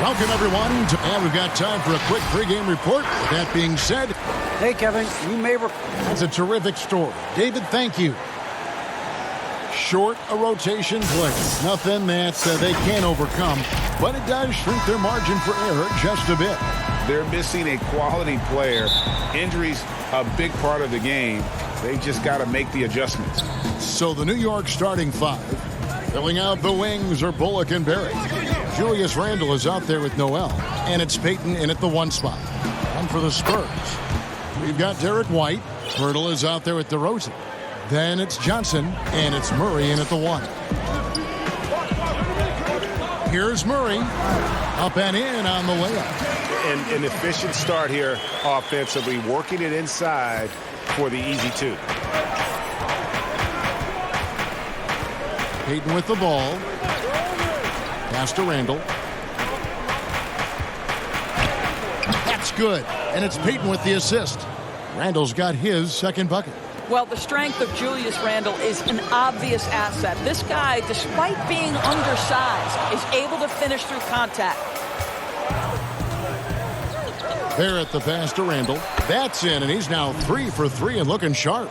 Welcome, everyone. And we've got time for a quick pregame report. With that being said, hey, Kevin, you may... That's a terrific story. David, thank you. Short a rotation play. Nothing that they can't overcome, but it does shrink their margin for error just a bit. They're missing a quality player. Injuries a big part of the game. They just got to make the adjustments. So the New York starting five, filling out the wings are Bullock and Barrett. Julius Randle is out there with Noel, and it's Payton in at the 1 spot. And for the Spurs, we've got Derek White. Hurdle is out there with DeRozan. Then it's Johnson, and it's Murray in at the 1. Here's Murray, up and in on the layup. An efficient start here offensively, working it inside for the easy 2. Payton with the ball. Pass to Randle. That's good, and it's Payton with the assist. Randle's got his second bucket. Well, the strength of Julius Randle is an obvious asset. This guy, despite being undersized, is able to finish through contact. Barrett the pass to Randle. That's in, and he's now 3 for 3 and looking sharp.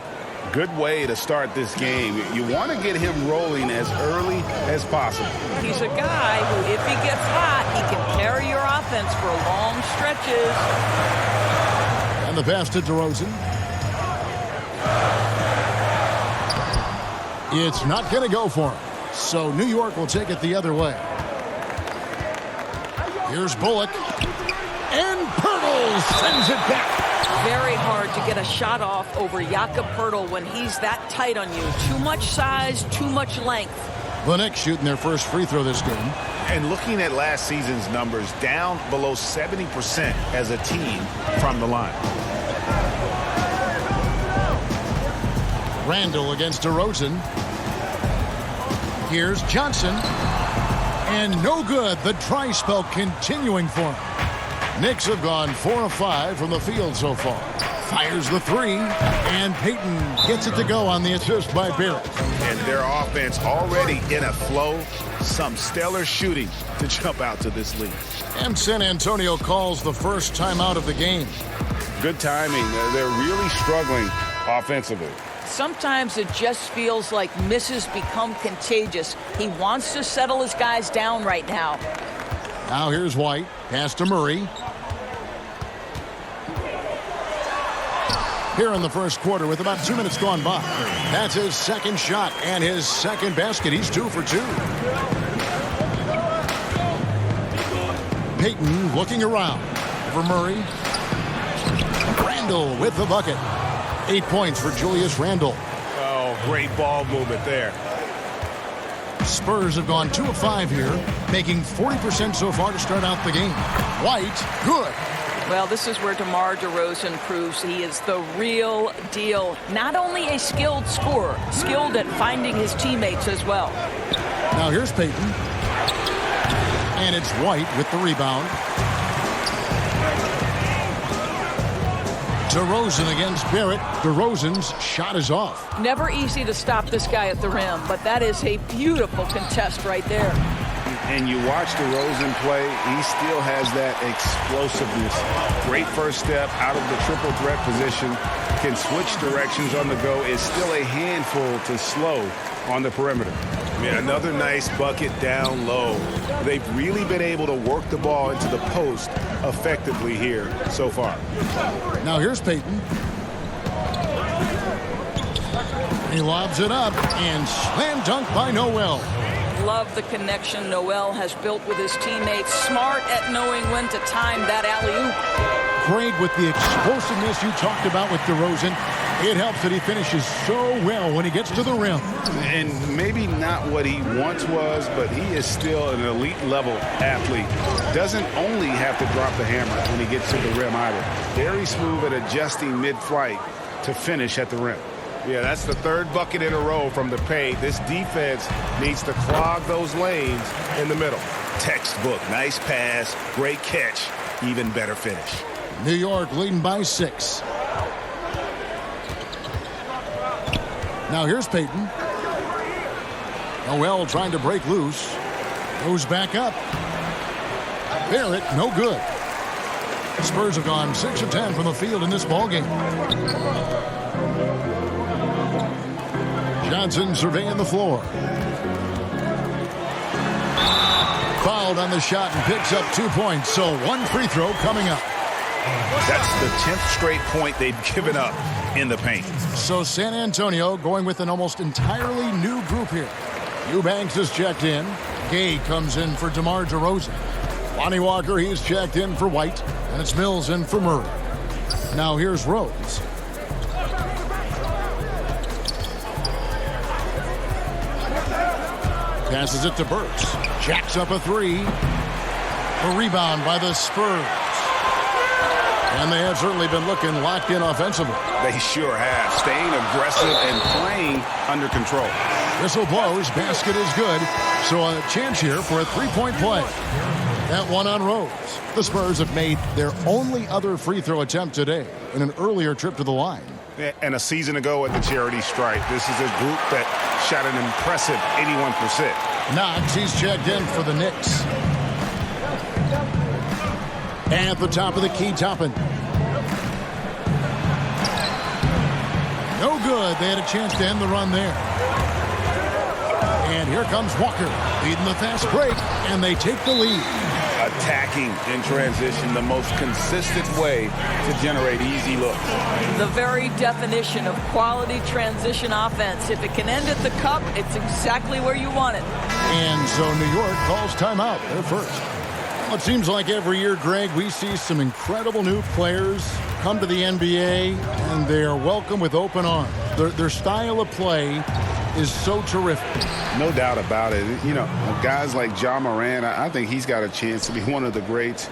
Good way to start this game. You want to get him rolling as early as possible. He's a guy who, if he gets hot, he can carry your offense for long stretches. And the pass to DeRozan. It's not going to go for him. So New York will take it the other way. Here's Bullock. And Pirtle sends it back. Very hard to get a shot off over Jakob Pirtle when he's that tight on you. Too much size, too much length. The Knicks shooting their first free throw this game. And looking at last season's numbers, down below 70% as a team from the line. Randle against DeRozan. Here's Johnson. And no good. The dry spell continuing for him. Knicks have gone 4 of 5 from the field so far. Fires the 3, and Payton gets it to go on the assist by Barrett. And their offense already in a flow. Some stellar shooting to jump out to this lead. And San Antonio calls the first timeout of the game. Good timing. They're really struggling offensively. Sometimes it just feels like misses become contagious. He wants to settle his guys down right now. Now here's White. Pass to Murray. Here in the first quarter with about 2 minutes gone by. That's his second shot and his second basket. He's 2 for 2. Payton looking around for Murray. Randle with the bucket. 8 points for Julius Randle. Oh, great ball movement there. Spurs have gone 2 of 5 here, making 40% so far to start out the game. White, good. Well, this is where DeMar DeRozan proves he is the real deal. Not only a skilled scorer, skilled at finding his teammates as well. Now here's Payton. And it's White with the rebound. DeRozan against Barrett. DeRozan's shot is off. Never easy to stop this guy at the rim, but that is a beautiful contest right there. And you watch DeRozan play, he still has that explosiveness. Great first step out of the triple threat position. Can switch directions on the go. Is still a handful to slow on the perimeter. I mean, another nice bucket down low. They've really been able to work the ball into the post effectively here so far. Now here's Payton. He lobs it up and slam dunk by Noel. Love the connection Noel has built with his teammates. Smart at knowing when to time that alley-oop. Great with the explosiveness you talked about with DeRozan. It helps that he finishes so well when he gets to the rim. And maybe not what he once was, but he is still an elite level athlete. Doesn't only have to drop the hammer when he gets to the rim either. Very smooth at adjusting mid-flight to finish at the rim. Yeah, that's the third bucket in a row from the paint. This defense needs to clog those lanes in the middle. Textbook, nice pass, great catch, even better finish. New York leading by 6. Now here's Payton. Noel trying to break loose. Goes back up. Barrett, no good. The Spurs have gone 6 of 10 from the field in this ballgame. Johnson surveying the floor. Fouled on the shot and picks up 2 points. So 1 free throw coming up. That's the 10th straight point they've given up in the paint. So San Antonio going with an almost entirely new group here. Eubanks is checked in. Gay comes in for DeMar DeRozan. Lonnie Walker, he's checked in for White. And it's Mills in for Murray. Now here's Rose. Passes it to Burks. Jacks up a 3. A rebound by the Spurs. And they have certainly been looking locked in offensively. They sure have. Staying aggressive and playing under control. Whistle blows. Basket is good. So a chance here for a 3-point play. That one on Rose. The Spurs have made their only other free throw attempt today in an earlier trip to the line. And a season ago at the charity stripe, this is a group that shot an impressive 81%. Knox, he's checked in for the Knicks. And at the top of the key, Toppin. No good. They had a chance to end the run there. And here comes Walker, leading the fast break, and they take the lead. Attacking in transition, the most consistent way to generate easy looks. The very definition of quality transition offense. If it can end at the cup, it's exactly where you want it. And so New York calls timeout. They're first. Well, it seems like every year, Greg, we see some incredible new players come to the NBA, and they are welcome with open arms. Their style of play is so terrific. No doubt about it. You know, guys like Ja Morant, I think he's got a chance to be one of the greats.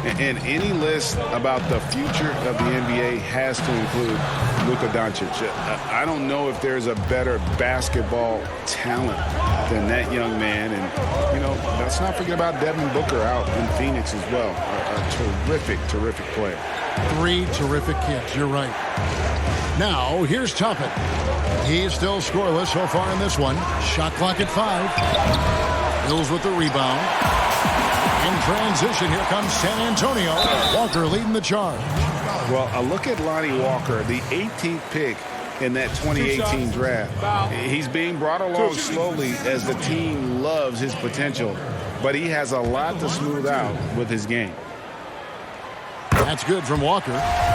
And any list about the future of the NBA has to include Luka Doncic. I don't know if there's a better basketball talent than that young man. And, you know, let's not forget about Devin Booker out in Phoenix as well. A terrific, terrific player. 3 terrific kids. You're right. Now, here's Toppin. He's still scoreless so far in this one. Shot clock at 5. Mills with the rebound. In transition, here comes San Antonio. Walker leading the charge. Well, a look at Lonnie Walker, the 18th pick in that 2018 draft. He's being brought along slowly as the team loves his potential, but he has a lot to smooth out with his game. That's good from Walker.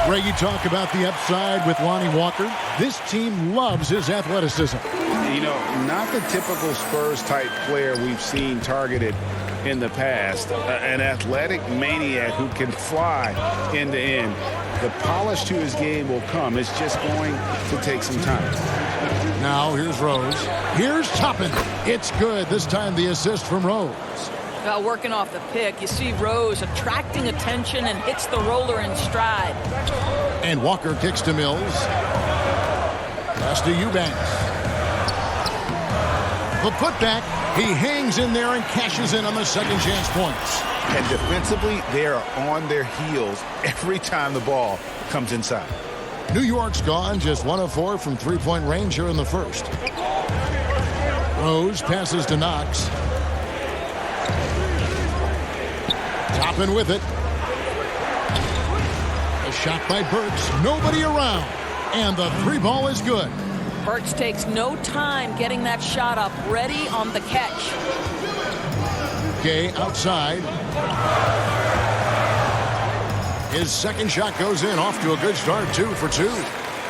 Greg, you talk about the upside with Lonnie Walker. This team loves his athleticism. You know, not the typical Spurs-type player we've seen targeted in the past. An athletic maniac who can fly end to end. The polish to his game will come. It's just going to take some time. Now here's Rose. Here's Toppin. It's good. This time the assist from Rose. Well, working off the pick, you see Rose attracting attention and hits the roller in stride. And Walker kicks to Mills. Pass to Eubanks. The putback. He hangs in there and cashes in on the second chance points. And defensively, they are on their heels every time the ball comes inside. New York's gone just 1 of 4 from three-point range here in the first. Rose passes to Knox. Toppin with it. A shot by Burks. Nobody around. And the 3 ball is good. Burks takes no time getting that shot up, ready on the catch. Gay outside. His second shot goes in, off to a good start, 2 for 2.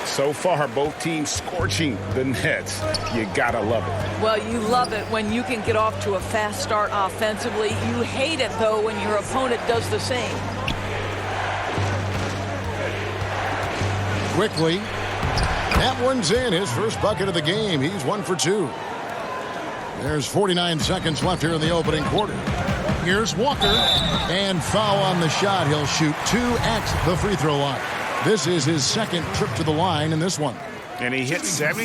So far, both teams scorching the Nets. You gotta love it. Well, you love it when you can get off to a fast start offensively. You hate it, though, when your opponent does the same. Quickly. That one's in. His first bucket of the game. He's 1 for 2. There's 49 seconds left here in the opening quarter. Here's Walker. And foul on the shot. He'll shoot 2 at the free throw line. This is his second trip to the line in this one. And he hit 72%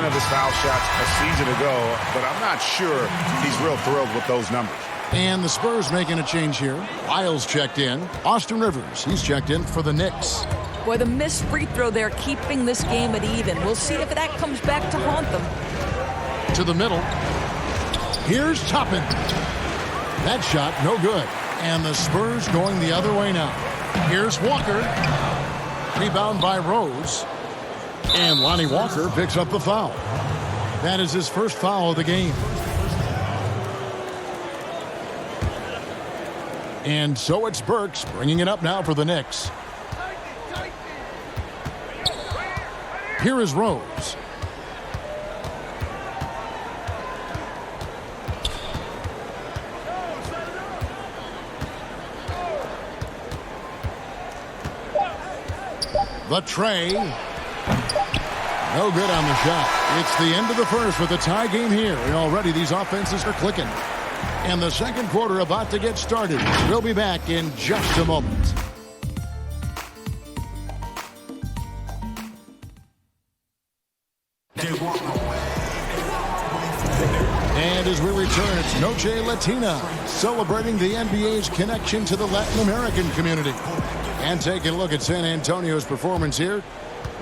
of his foul shots a season ago, but I'm not sure he's real thrilled with those numbers. And the Spurs making a change here. Lyles checked in. Austin Rivers, he's checked in for the Knicks. Boy, the missed free throw there keeping this game at even. We'll see if that comes back to haunt them. To the middle. Here's Toppin. That shot, no good. And the Spurs going the other way now. Here's Walker. Rebound by Rose. And Lonnie Walker picks up the foul. That is his first foul of the game. And so it's Burks bringing it up now for the Knicks. Here is Rose. The tray. No good on the shot. It's the end of the first with a tie game here. And already these offenses are clicking. And the second quarter about to get started. We'll be back in just a moment. And as we return, it's Noche Latina, celebrating the NBA's connection to the Latin American community. And taking a look at San Antonio's performance here.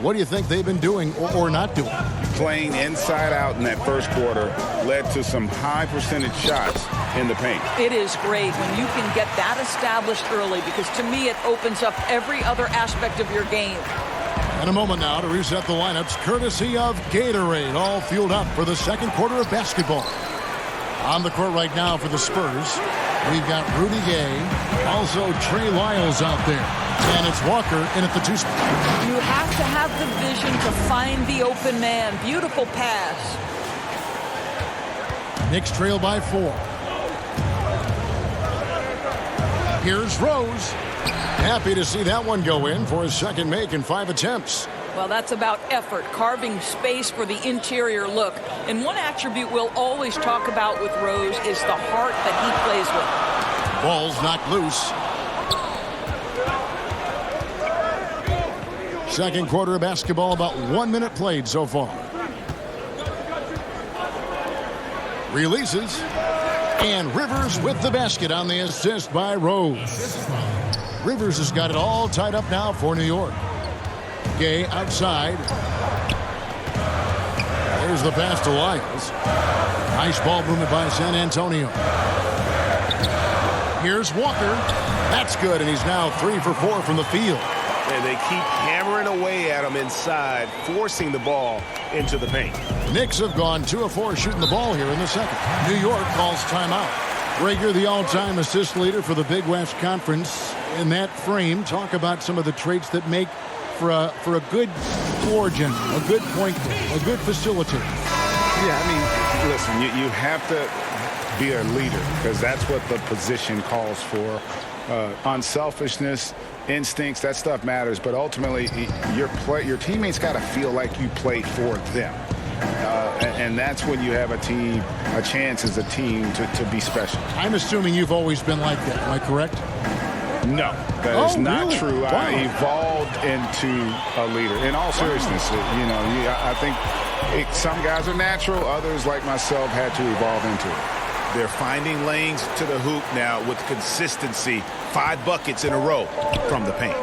What do you think they've been doing or not doing? Playing inside out in that first quarter led to some high percentage shots in the paint. It is great when you can get that established early, because to me it opens up every other aspect of your game. And a moment now to reset the lineups, courtesy of Gatorade, all fueled up for the second quarter of basketball. On the court right now for the Spurs, we've got Rudy Gay, also Trey Lyles out there. And it's Walker in at the 2 spot. You have to have the vision to find the open man. Beautiful pass. Knicks trail by 4. Here's Rose. Happy to see that one go in for his second make in 5 attempts. Well, that's about effort, carving space for the interior look. And one attribute we'll always talk about with Rose is the heart that he plays with. Ball's knocked loose. Second quarter of basketball, about 1 minute played so far. Releases. And Rivers with the basket on the assist by Rose. Rivers has got it all tied up now for New York. Gay outside. There's the pass to Lyles. Nice ball movement by San Antonio. Here's Walker. That's good, and he's now 3 for 4 from the field. And they keep hammering away at him inside, forcing the ball into the paint. Knicks have gone 2 of 4 shooting the ball here in the second. New York calls timeout. Rager, the all-time assist leader for the Big West Conference. In that frame, talk about some of the traits that make for a good floor general, a good point guard, a good facilitator. Yeah, I mean, listen, you have to be a leader because that's what the position calls for. Unselfishness, instincts, that stuff matters. But ultimately, your teammates got to feel like you play for them. And that's when you have a chance as a team to be special. I'm assuming you've always been like that. Am I correct? No, that is not really? true. Wow. I evolved into a leader. In all seriousness, I think some guys are natural. Others, like myself, had to evolve into it. They're finding lanes to the hoop now with consistency. 5 buckets in a row from the paint.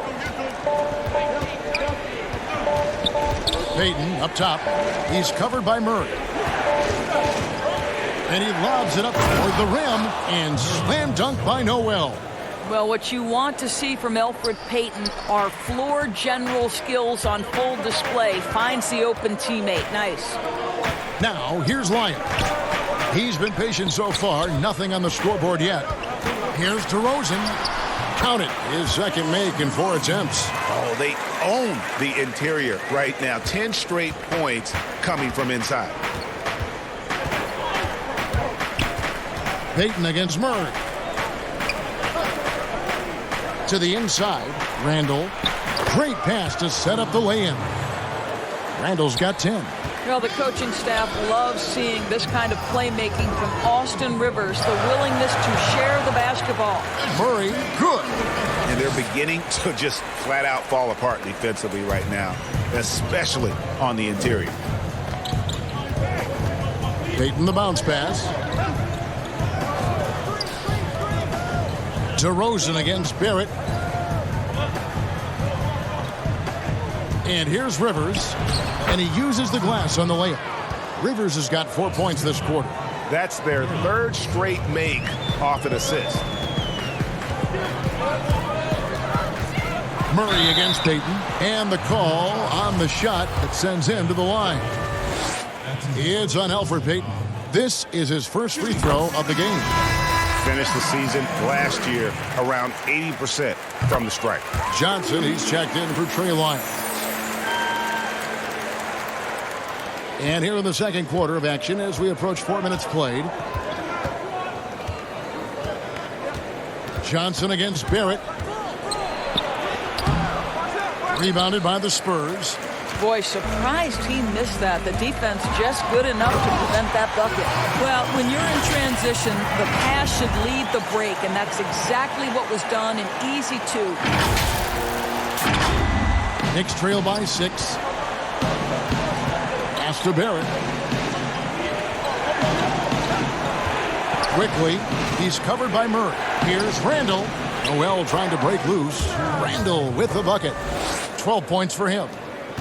Payton up top. He's covered by Murray. And he lobs it up toward the rim and slam dunk by Noel. Well, what you want to see from Elfrid Payton are floor general skills on full display. Finds the open teammate. Nice. Now, here's Lyons. He's been patient so far. Nothing on the scoreboard yet. Here's DeRozan. Count it. His second make in 4 attempts. Oh, they own the interior right now. 10 straight points coming from inside. Payton against Murray. To the inside. Randall. Great pass to set up the lay-in. Randall's got 10. Well, the coaching staff loves seeing this kind of playmaking from Austin Rivers, the willingness to share the basketball. Murray, good. And they're beginning to just flat out fall apart defensively right now, especially on the interior. Payton the bounce pass. DeRozan against Barrett. And here's Rivers. And he uses the glass on the layup. Rivers has got 4 points this quarter. That's their 3rd straight make off an assist. Murray against Payton. And the call on the shot that sends him to the line. It's on Elfrid Payton. This is his first free throw of the game. Finished the season last year around 80% from the stripe. Johnson, he's checked in for Trey Lyles. And here in the second quarter of action as we approach 4 minutes played. Johnson against Barrett. Rebounded by the Spurs. Boy, surprised he missed that. The defense just good enough to prevent that bucket. Well, when you're in transition, the pass should lead the break, and that's exactly what was done in easy two. Knicks trail by 6. Pass to Barrett. Quickly, he's covered by Murray. Here's Randall. Noel trying to break loose. Randall with the bucket. 12 points for him.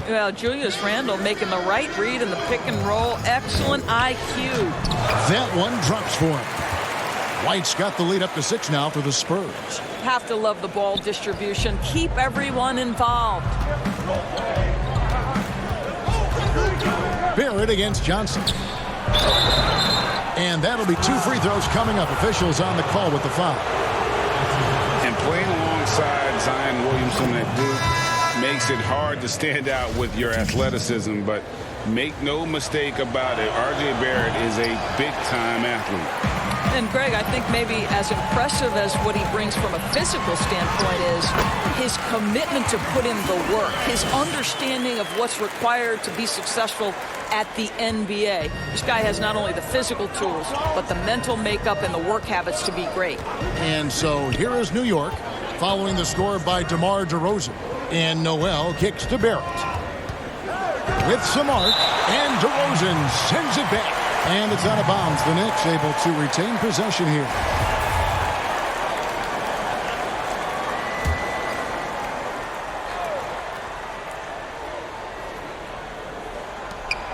Well, Julius Randle making the right read in the pick and roll. Excellent IQ. That one drops for him. White's got the lead up to 6 now for the Spurs. Have to love the ball distribution. Keep everyone involved. Barrett against Johnson. And that'll be 2 free throws coming up. Officials on the call with the foul. And playing alongside Zion Williamson at Duke makes it hard to stand out with your athleticism, but make no mistake about it, R.J. Barrett is a big-time athlete. And, Greg, I think maybe as impressive as what he brings from a physical standpoint is his commitment to put in the work, his understanding of what's required to be successful at the NBA. This guy has not only the physical tools, but the mental makeup and the work habits to be great. And so here is New York following the score by DeMar DeRozan. And Noel kicks to Barrett. With some arc, and DeRozan sends it back. And it's out of bounds. The Knicks able to retain possession here.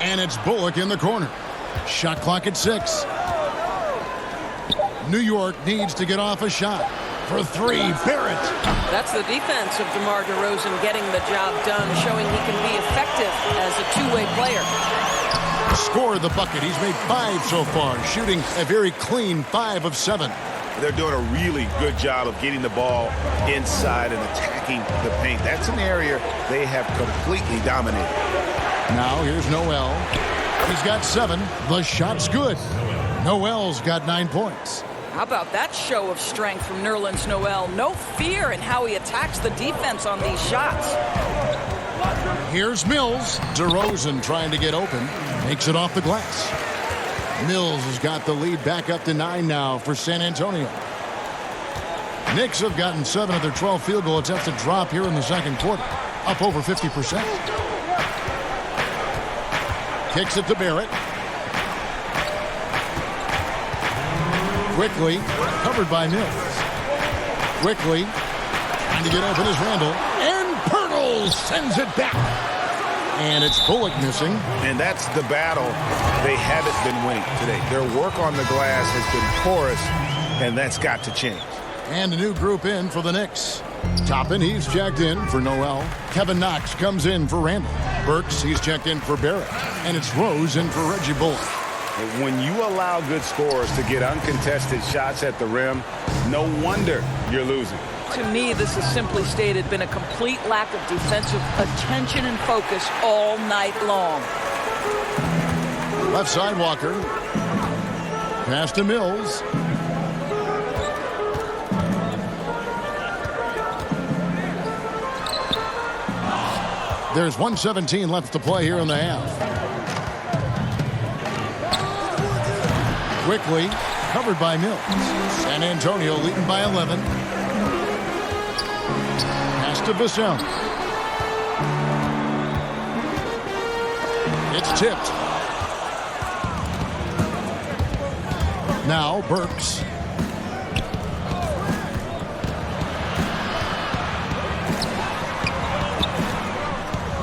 And it's Bullock in the corner. Shot clock at 6. New York needs to get off a shot. For 3, Barrett. That's the defense of DeMar DeRozan getting the job done, showing he can be effective as a two-way player. Scored the bucket. He's made 5 so far, shooting a very clean 5 of 7. They're doing a really good job of getting the ball inside and attacking the paint. That's an area they have completely dominated. Now here's Noel. He's got 7. The shot's good. Noel's got 9 points. How about that show of strength from Nerlens Noel? No fear in how he attacks the defense on these shots. Here's Mills. DeRozan trying to get open. Makes it off the glass. Mills has got the lead back up to 9 now for San Antonio. Knicks have gotten 7 of their 12 field goal attempts to drop here in the second quarter. Up over 50%. Kicks it to Barrett. Quickly, covered by Mills. Quickly, trying to get open is Randall. And Pirtle sends it back. And it's Bullock missing. And that's the battle they haven't been winning today. Their work on the glass has been porous, and that's got to change. And a new group in for the Knicks. Toppin, he's checked in for Noel. Kevin Knox comes in for Randall. Burks, he's checked in for Barrett. And it's Rose in for Reggie Bullock. When you allow good scorers to get uncontested shots at the rim, no wonder you're losing. To me, this is simply stated been a complete lack of defensive attention and focus all night long. Left side Walker. Pass to Mills. There's 1:17 left to play here in the half. Quickly, covered by Mills. San Antonio leading by 11. Pass to Vassell. It's tipped. Now Burks.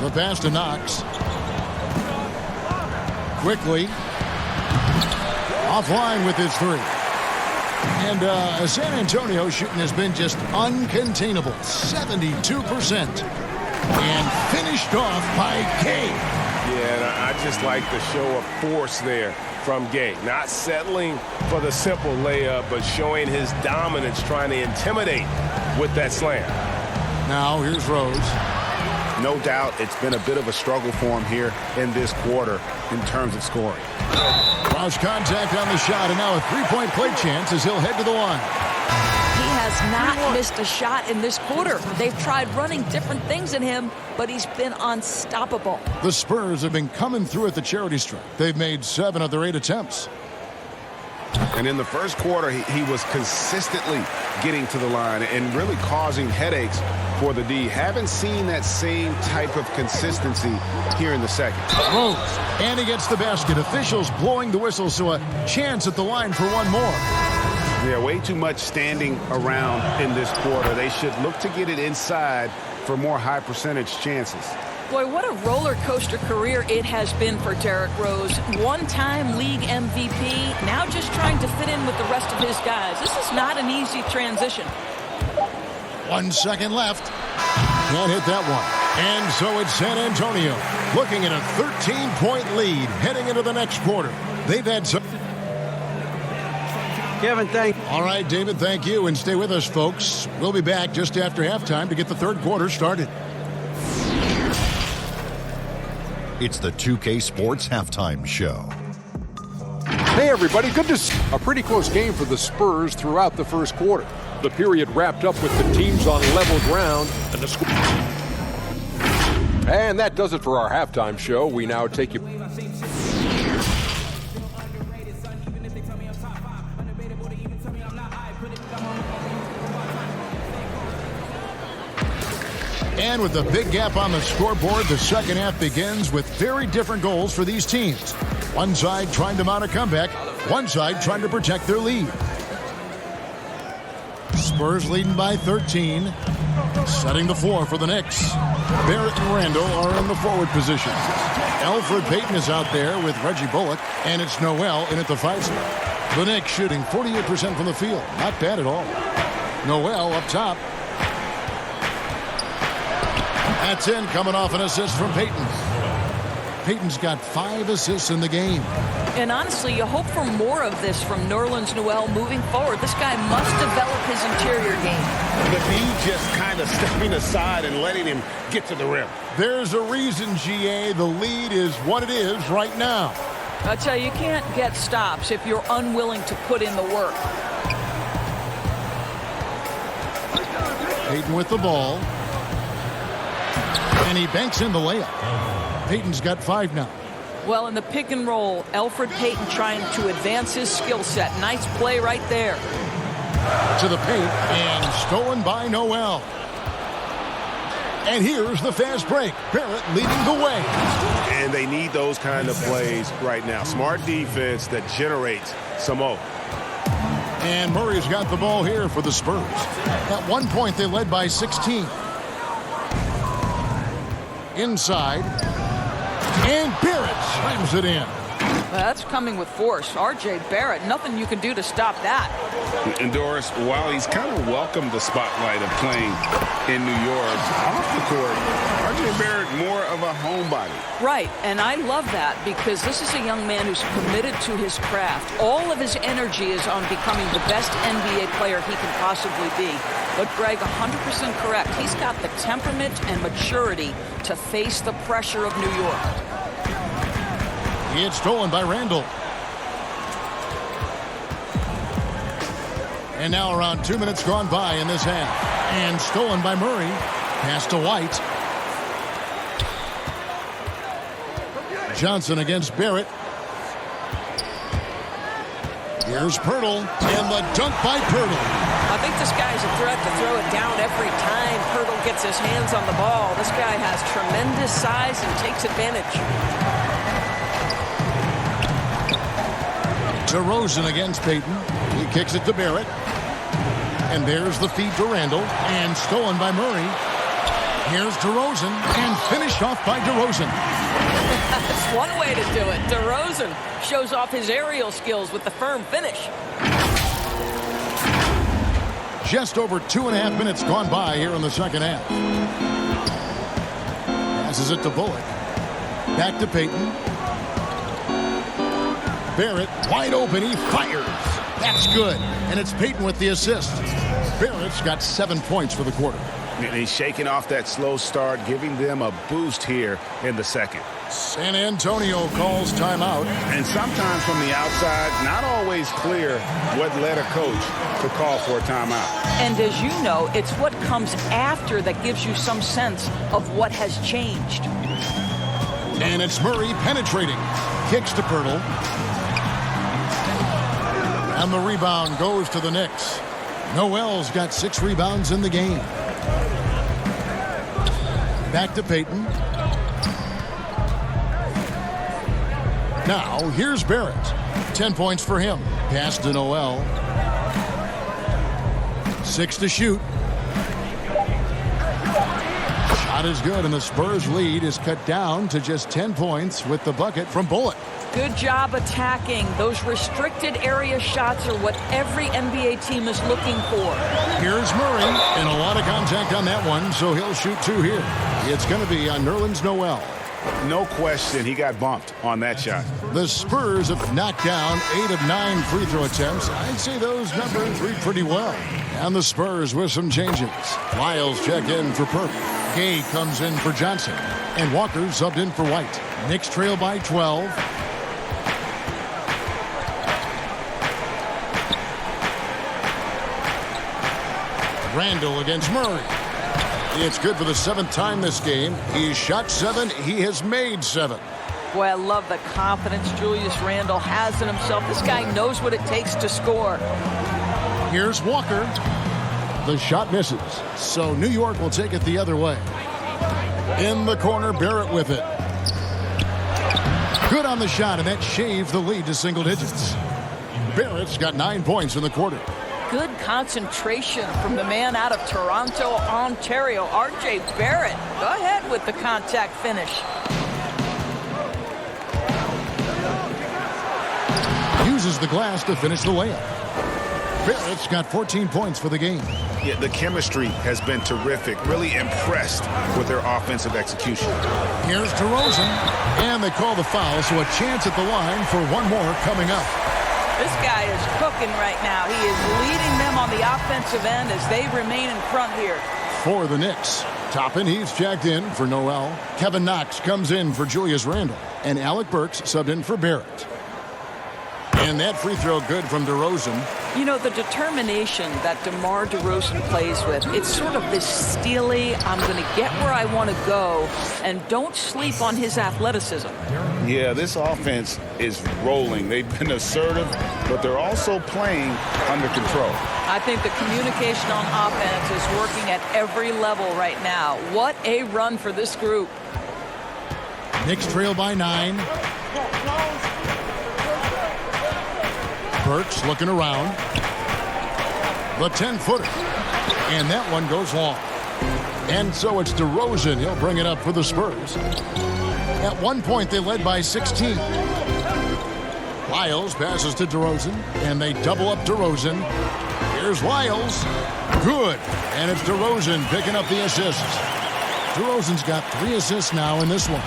The pass to Knox. Quickly. Offline with his 3. And San Antonio shooting has been just uncontainable, 72%. And finished off by Gay. Yeah, and I just like the show of force there from Gay. Not settling for the simple layup, but showing his dominance, trying to intimidate with that slam. Now here's Rose. No doubt it's been a bit of a struggle for him here in this quarter in terms of scoring. Cross contact on the shot, and now a three-point play chance as he'll head to the line. He has not missed a shot in this quarter. They've tried running different things at him, but he's been unstoppable. The Spurs have been coming through at the charity stripe. They've made 7 of their 8 attempts. And in the first quarter, he was consistently getting to the line and really causing headaches for the D. Haven't seen that same type of consistency here in the second. Rose, and he gets the basket. Officials blowing the whistle, so a chance at the line for one more. Yeah, way too much standing around in this quarter. They should look to get it inside for more high percentage chances. Boy, what a roller coaster career it has been for Derrick Rose. One-time league MVP, now just trying to fit in with the rest of his guys. This is not an easy transition. 1 second left. Can't hit that one. And so it's San Antonio looking at a 13-point lead heading into the next quarter. They've had some... Kevin, thank you. All right, David, thank you. And stay with us, folks. We'll be back just after halftime to get the third quarter started. It's the 2K Sports Halftime Show. Hey, everybody. Good to see a pretty close game for the Spurs throughout the first quarter. The period wrapped up with the teams on level ground. And that does it for our halftime show. We now take you... And with the big gap on the scoreboard, the second half begins with very different goals for these teams. One side trying to mount a comeback, one side trying to protect their lead. Spurs leading by 13, setting the floor for the Knicks. Barrett and Randall are in the forward position. Elfrid Payton is out there with Reggie Bullock, and it's Noel in at the 5 spot. The Knicks shooting 48% from the field. Not bad at all. Noel up top. That's in, coming off an assist from Payton. Payton's got 5 assists in the game. And honestly, you hope for more of this from Nerlens Noel moving forward. This guy must develop his interior game. But he just kind of stepping aside and letting him get to the rim. There's a reason, GA, the lead is what it is right now. I tell you, you can't get stops if you're unwilling to put in the work. Payton with the ball. And he banks in the layup. Payton's got 5 now. Well, in the pick and roll, Elfrid Payton trying to advance his skill set. Nice play right there. To the paint, and stolen by Noel. And here's the fast break. Barrett leading the way. And they need those kind of plays right now. Smart defense that generates some more. And Murray's got the ball here for the Spurs. At one point, they led by 16. Inside. And Barrett slams it in. That's coming with force. R.J. Barrett, nothing you can do to stop that. And Doris, while he's kind of welcomed the spotlight of playing in New York, off the court, R.J. Barrett more of a homebody. Right, and I love that because this is a young man who's committed to his craft. All of his energy is on becoming the best NBA player he can possibly be. But Greg, 100% correct. He's got the temperament and maturity to face the pressure of New York. It's stolen by Randall. And now around 2 minutes gone by in this half. And stolen by Murray. Pass to White. Johnson against Barrett. Here's Pirtle. And the dunk by Pirtle. I think this guy's a threat to throw it down every time Pirtle gets his hands on the ball. This guy has tremendous size and takes advantage. DeRozan against Payton. He kicks it to Barrett. And there's the feed to Randall. And stolen by Murray. Here's DeRozan. And finished off by DeRozan. That's one way to do it. DeRozan shows off his aerial skills with the firm finish. Just over 2.5 minutes gone by here in the second half. Passes it to Bullock. Back to Payton. Barrett wide open. He fires. That's good. And it's Payton with the assist. Barrett's got 7 points for the quarter. And he's shaking off that slow start, giving them a boost here in the second. San Antonio calls timeout. And sometimes from the outside, not always clear what led a coach to call for a timeout. And as you know, it's what comes after that gives you some sense of what has changed. And it's Murray penetrating. Kicks to Pirtle. And the rebound goes to the Knicks. Noel's got 6 rebounds in the game. Back to Payton. Now, here's Barrett. 10 points for him. Pass to Noel. 6 to shoot. Shot is good, and the Spurs lead is cut down to just 10 points with the bucket from Bullock. Good job attacking. Those restricted area shots are what every NBA team is looking for. Here's Murray, and a lot of contact on that one, so he'll shoot 2 here. It's going to be on Nerlens Noel. No question, he got bumped on that shot. The Spurs have knocked down 8 of 9 free throw attempts. I'd say those numbers read pretty well. And the Spurs with some changes. Lyles checked in for Perk. Gay comes in for Johnson. And Walker subbed in for White. Knicks trail by 12. Randall against Murray. It's good for the 7th time this game. He's shot 7. He has made 7. Boy, I love the confidence Julius Randle has in himself. This guy knows what it takes to score. Here's Walker. The shot misses. So New York will take it the other way. In the corner, Barrett with it. Good on the shot, and that shaved the lead to single digits. Barrett's got 9 points in the quarter. Good concentration from the man out of Toronto, Ontario, R.J. Barrett. Go ahead with the contact finish. Uses the glass to finish the layup. Barrett's got 14 points for the game. Yeah, the chemistry has been terrific. Really impressed with their offensive execution. Here's DeRozan. And they call the foul, so a chance at the line for one more coming up. This guy is cooking right now. He is leading them on the offensive end as they remain in front here. For the Knicks, Toppin, he's checked in for Noel. Kevin Knox comes in for Julius Randle. And Alec Burks subbed in for Barrett. And that free throw good from DeRozan. You know, the determination that DeMar DeRozan plays with, it's sort of this steely, I'm going to get where I want to go, and don't sleep on his athleticism. Yeah, this offense is rolling. They've been assertive, but they're also playing under control. I think the communication on offense is working at every level right now. What a run for this group. Knicks trail by 9. Burks looking around. The 10-footer. And that one goes long. And so it's DeRozan. He'll bring it up for the Spurs. At one point, they led by 16. Lyles passes to DeRozan, and they double up DeRozan. Here's Lyles. Good. And it's DeRozan picking up the assist. DeRozan's got 3 assists now in this one.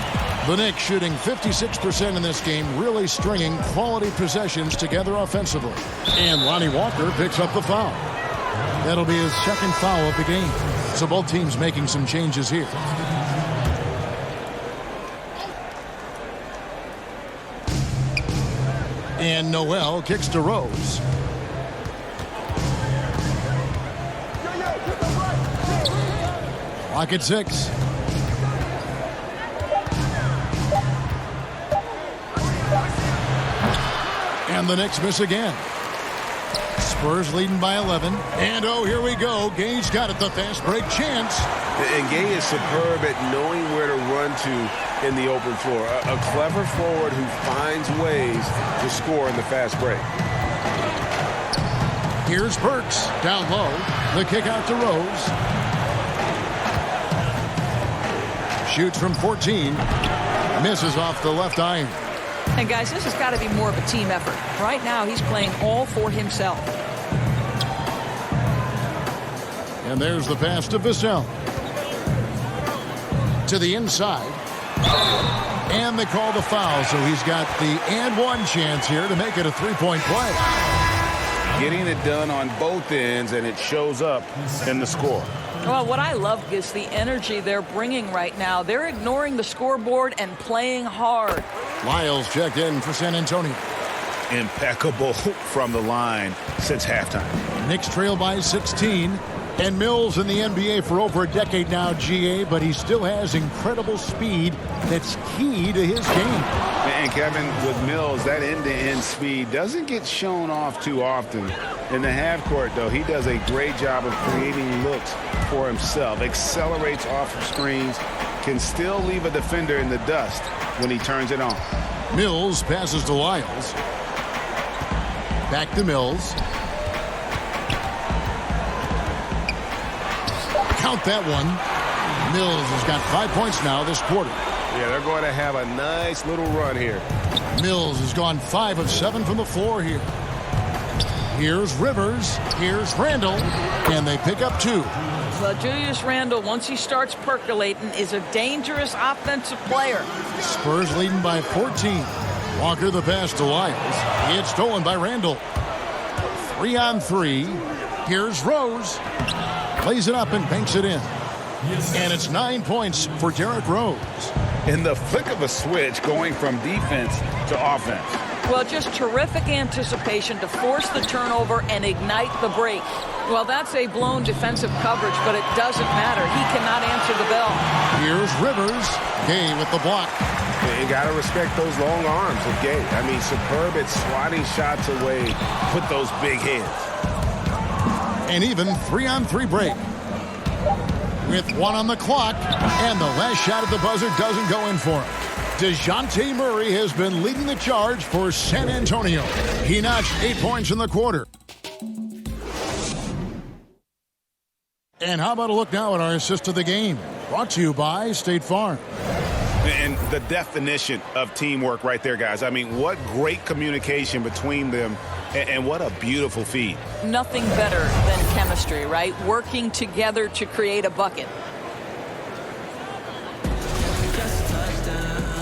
The Knicks shooting 56% in this game, really stringing quality possessions together offensively. And Lonnie Walker picks up the foul. That'll be his 2nd foul of the game. So both teams making some changes here. And Noel kicks to Rose. Clock at 6. And the Knicks miss again. Spurs leading by 11. And oh, here we go. Gay's got it, the fast break chance. And Gay is superb at knowing where to run to in the open floor. A clever forward who finds ways to score in the fast break. Here's Burks down low. The kick out to Rose. Shoots from 14. Misses off the left iron. And guys, this has got to be more of a team effort. Right now, he's playing all for himself. And there's the pass to Vassell. To the inside. And they call the foul, so he's got the and one chance here to make it a three-point play. Getting it done on both ends, and it shows up in the score. Well, what I love is the energy they're bringing right now. They're ignoring the scoreboard and playing hard. Lyles checked in for San Antonio. Impeccable from the line since halftime. Knicks trail by 16. And Mills in the NBA for over a decade now, GA, but he still has incredible speed that's key to his game. And Kevin, with Mills, that end-to-end speed doesn't get shown off too often. In the half court, though, he does a great job of creating looks for himself, accelerates off of screens, can still leave a defender in the dust when he turns it on. Mills passes to Lyles. Back to Mills. Count that one. Mills has got 5 points now this quarter. Yeah, they're going to have a nice little run here. Mills has gone 5 of 7 from the floor here. Here's Rivers. Here's Randle. And they pick up 2. Well, Julius Randle, once he starts percolating, is a dangerous offensive player. Spurs leading by 14. Walker the pass to Lyles. It's stolen by Randle. 3-on-3. Here's Rose. Plays it up and banks it in. And it's 9 points for Derrick Rose. In the flick of a switch, going from defense to offense. Well, just terrific anticipation to force the turnover and ignite the break. Well, that's a blown defensive coverage, but it doesn't matter. He cannot answer the bell. Here's Rivers. Gay with the block. You got to respect those long arms of Gay. I mean, superb at swatting shots away, put those big hands. An even 3-on-3 break. With 1 on the clock, and the last shot at the buzzer doesn't go in for him. DeJounte Murray has been leading the charge for San Antonio. He notched 8 points in the quarter. And how about a look now at our assist of the game? Brought to you by State Farm. And the definition of teamwork right there, guys. I mean, what great communication between them, and what a beautiful feed. Nothing better than chemistry, right? Working together to create a bucket.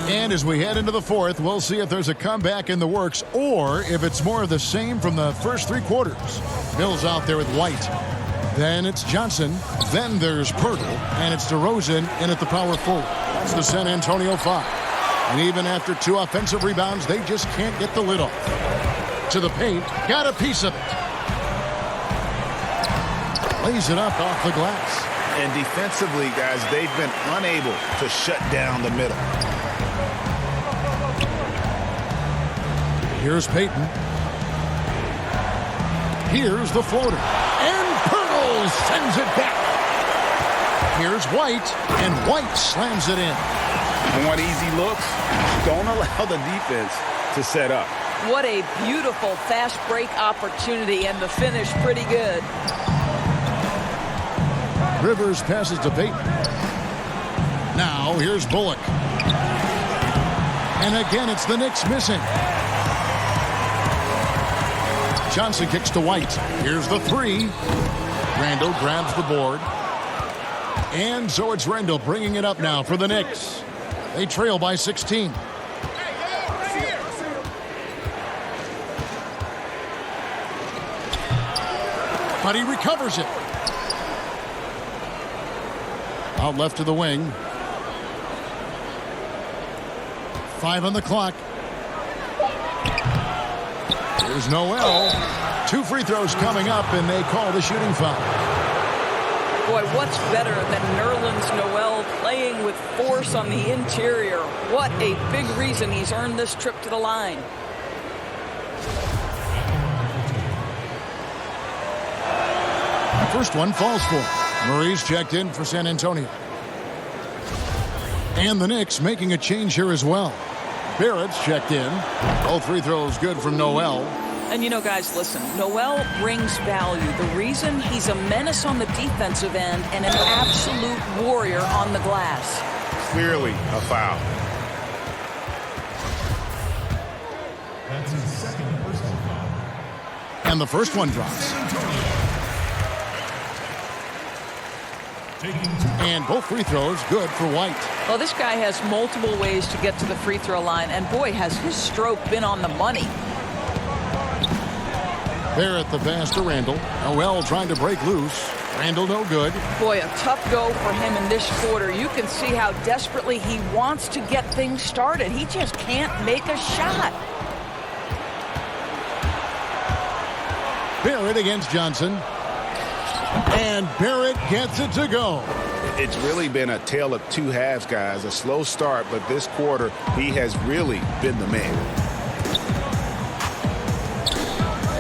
And as we head into the fourth, we'll see if there's a comeback in the works or if it's more of the same from the first 3 quarters. Mills out there with White. Then it's Johnson. Then there's Pirtle. And it's DeRozan in at the power forward. That's the San Antonio 5. And even after 2 offensive rebounds, they just can't get the lid off. To the paint. Got a piece of it. Lays it up off the glass. And defensively, guys, they've been unable to shut down the middle. Here's Payton. Here's the floater. And Pirtle sends it back. Here's White. And White slams it in. And what easy looks, don't allow the defense to set up. What a beautiful fast break opportunity, and the finish pretty good. Rivers passes to Payton. Now here's Bullock. And again, it's the Knicks missing. Johnson kicks to White. Here's the 3. Randle grabs the board. And so it's Randle bringing it up now for the Knicks. They trail by 16. But he recovers it. Out left to the wing. 5 on the clock. Here's Noel. 2 free throws coming up, and they call the shooting foul. Boy, what's better than Nerlens Noel playing with force on the interior? What a big reason he's earned this trip to the line. First one falls for him. Murray's checked in for San Antonio. And the Knicks making a change here as well. Barrett's checked in. All free throws good from Noel. And you know, guys, listen, Noel brings value. The reason he's a menace on the defensive end and an absolute warrior on the glass. Clearly a foul. That's his second personal foul. And the first one drops. And both free throws good for White. Well, this guy has multiple ways to get to the free throw line, and boy, has his stroke been on the money. Barrett the pass to Randall. Noel trying to break loose. Randall no good. Boy, a tough go for him in this quarter. You can see how desperately he wants to get things started. He just can't make a shot. Barrett against Johnson. And Barrett gets it to go. It's really been a tale of two halves, guys. A slow start, but this quarter, he has really been the man.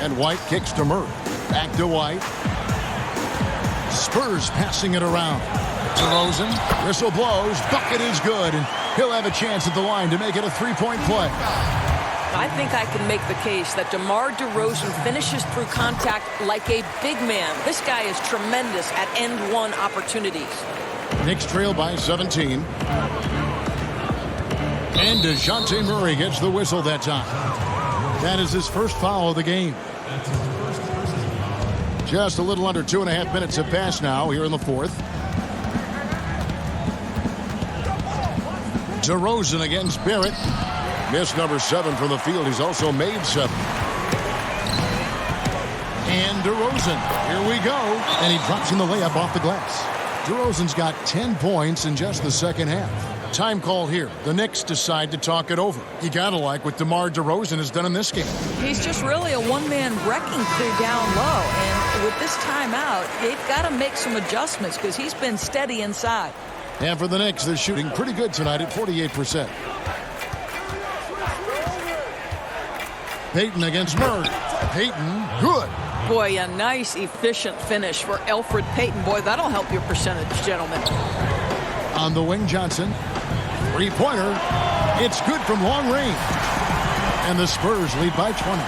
And White kicks to Murray. Back to White. Spurs passing it around. DeRozan. Whistle blows. Bucket is good. And he'll have a chance at the line to make it a three-point play. I think I can make the case that DeMar DeRozan finishes through contact like a big man. This guy is tremendous at end-one opportunities. Knicks trail by 17. And DeJounte Murray gets the whistle that time. That is his first foul of the game. Just a little under 2.5 minutes have passed now here in the fourth. DeRozan against Barrett. Missed number 7 from the field. He's also made 7. And DeRozan. Here we go. And he drops in the layup off the glass. DeRozan's got 10 points in just the second half. Time call here. The Knicks decide to talk it over. You gotta like what DeMar DeRozan has done in this game. He's just really a one-man wrecking crew down low. And with this timeout, they've got to make some adjustments because he's been steady inside. And for the Knicks, they're shooting pretty good tonight at 48%. Payton against Murray. Payton, good. Boy, a nice, efficient finish for Elfrid Payton. Boy, that'll help your percentage, gentlemen. On the wing, Johnson. Three-pointer. It's good from long range. And the Spurs lead by 20.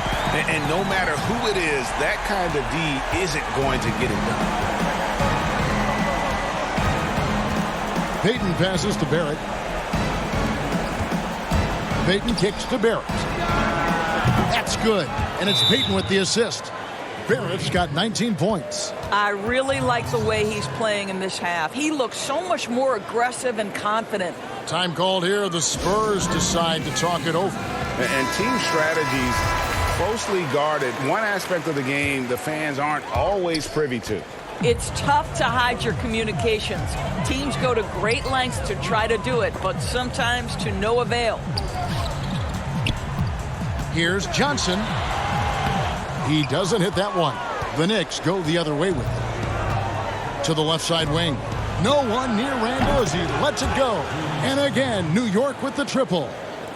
And no matter who it is, that kind of D isn't going to get it done. Payton passes to Barrett. Payton kicks to Barrett. That's good. And it's Payton with the assist. Barrett's got 19 points. I really like the way he's playing in this half. He looks so much more aggressive and confident. Time called here. The Spurs decide to talk it over. And team strategies closely guarded. One aspect of the game the fans aren't always privy to. It's tough to hide your communications. Teams go to great lengths to try to do it, but sometimes to no avail. Here's Johnson. He doesn't hit that one. The Knicks go the other way with it. To the left side wing. No one near Randall as he lets it go. And again, New York with the triple.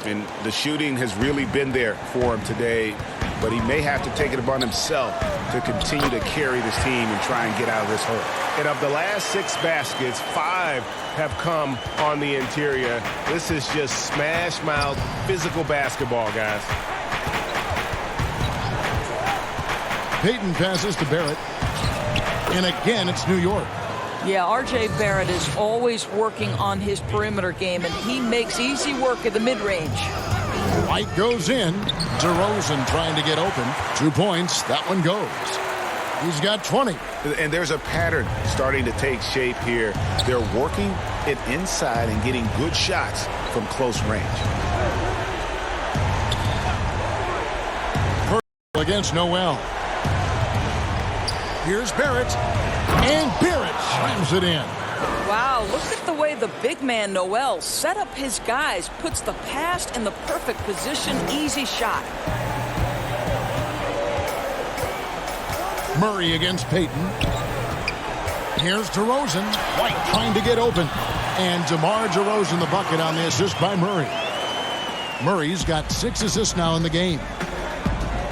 And the shooting has really been there for him today, but he may have to take it upon himself to continue to carry this team and try and get out of this hole. And of the last 6 baskets, 5 have come on the interior. This is just smash mouth physical basketball, guys. Payton passes to Barrett. And again, it's New York. Yeah, R.J. Barrett is always working on his perimeter game, and he makes easy work at the mid-range. White goes in. DeRozan trying to get open. 2 points. That one goes. He's got 20. And there's a pattern starting to take shape here. They're working it inside and getting good shots from close range. Against Noel. Here's Barrett. And Barrett slams it in. Wow, look at the way the big man Noel set up his guys, puts the pass in the perfect position, easy shot. Murray against Payton. Here's DeRozan. White trying to get open. And DeMar DeRozan the bucket on the assist by Murray. Murray's got 6 assists now in the game.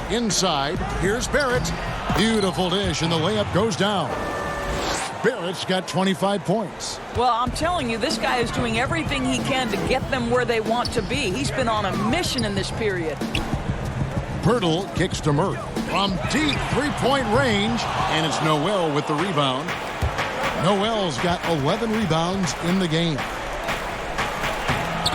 Inside, here's Barrett. Beautiful dish, and the layup goes down. Barrett's got 25 points. Well, I'm telling you, this guy is doing everything he can to get them where they want to be. He's been on a mission in this period. Pirtle kicks to Murray from deep three-point range, and it's Noel with the rebound. Noel's got 11 rebounds in the game.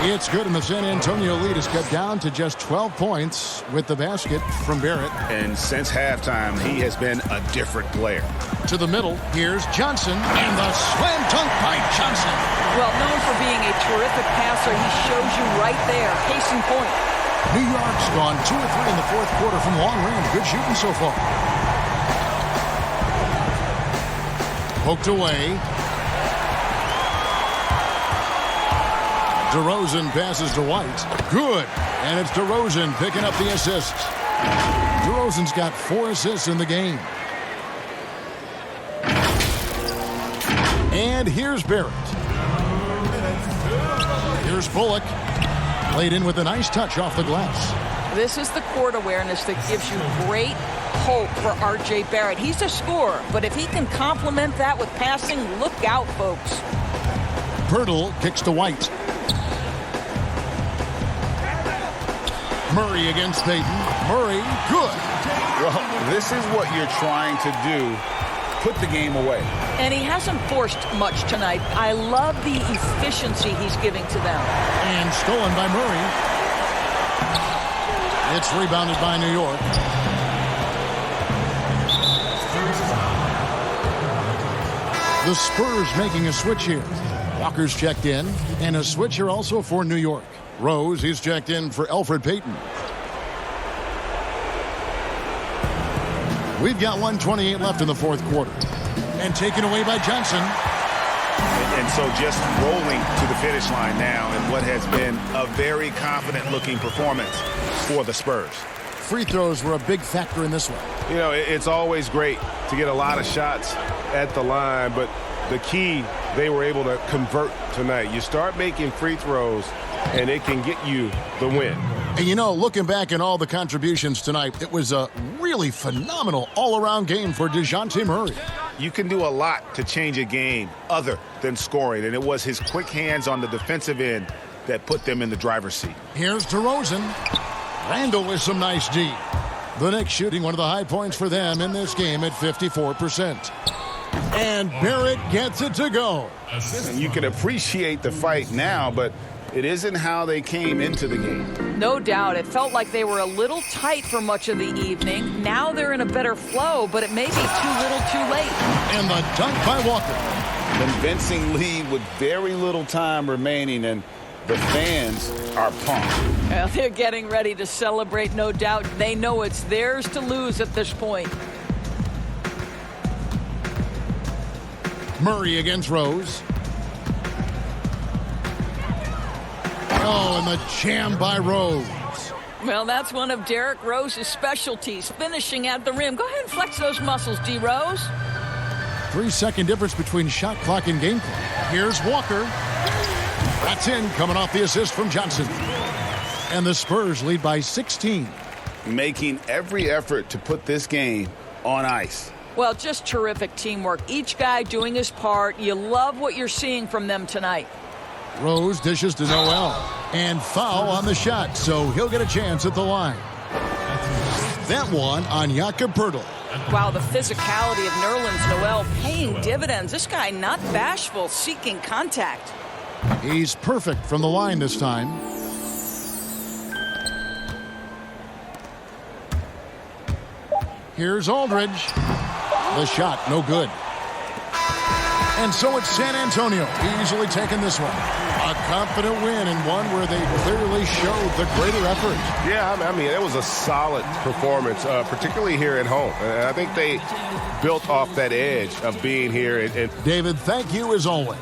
It's good, and the San Antonio lead is cut down to just 12 points with the basket from Barrett. And since halftime, he has been a different player. To the middle, here's Johnson, and the slam dunk by Johnson. Well, known for being a terrific passer, he shows you right there. Case in point. New York's gone 2 or 3 in the fourth quarter from long range. Good shooting so far. Poked away. DeRozan passes to White. Good. And it's DeRozan picking up the assist. DeRozan's got 4 assists in the game. And here's Barrett. Here's Bullock. Played in with a nice touch off the glass. This is the court awareness that gives you great hope for R.J. Barrett. He's a scorer, but if he can complement that with passing, look out, folks. Pirtle kicks to White. Murray against Payton. Murray, good. Well, this is what you're trying to do. Put the game away. And he hasn't forced much tonight. I love the efficiency he's giving to them. And stolen by Murray. It's rebounded by New York. The Spurs making a switch here. Walker's checked in, and a switch here also for New York. Rose, he's checked in for Elfrid Payton. We've got 1:28 left in the fourth quarter. And taken away by Johnson. And so just rolling to the finish line now in what has been a very confident-looking performance for the Spurs. Free throws were a big factor in this one. You know, it's always great to get a lot of shots at the line, but the key, they were able to convert tonight. You start making free throws, and it can get you the win. And you know, looking back at all the contributions tonight, it was a really phenomenal all-around game for DeJounte Murray. You can do a lot to change a game other than scoring, and it was his quick hands on the defensive end that put them in the driver's seat. Here's DeRozan. Randall with some nice D. The Knicks shooting one of the high points for them in this game at 54%. And Barrett gets it to go. And you can appreciate the fight now, but it isn't how they came into the game. No doubt. It felt like they were a little tight for much of the evening. Now they're in a better flow, but it may be too little too late. And the dunk by Walker. Convincing lead with very little time remaining, and the fans are pumped. Well, they're getting ready to celebrate, no doubt. They know it's theirs to lose at this point. Murray against Rose. Oh, and the jam by Rose. Well, that's one of Derrick Rose's specialties, finishing at the rim. Go ahead and flex those muscles, D. Rose. 3-second difference between shot clock and game clock. Here's Walker. That's in, coming off the assist from Johnson. And the Spurs lead by 16. Making every effort to put this game on ice. Well, just terrific teamwork. Each guy doing his part. You love what you're seeing from them tonight. Rose dishes to Noel. And foul on the shot, so he'll get a chance at the line. That one on Jakob Poeltl. Wow, the physicality of Nerlens Noel paying dividends. This guy not bashful, seeking contact. He's perfect from the line this time. Here's Aldridge. The shot, no good. And so it's San Antonio easily taking this one. A confident win, and one where they clearly showed the greater effort. Yeah, I mean, it was a solid performance, particularly here at home. And I think they built off that edge of being here. David, thank you as always.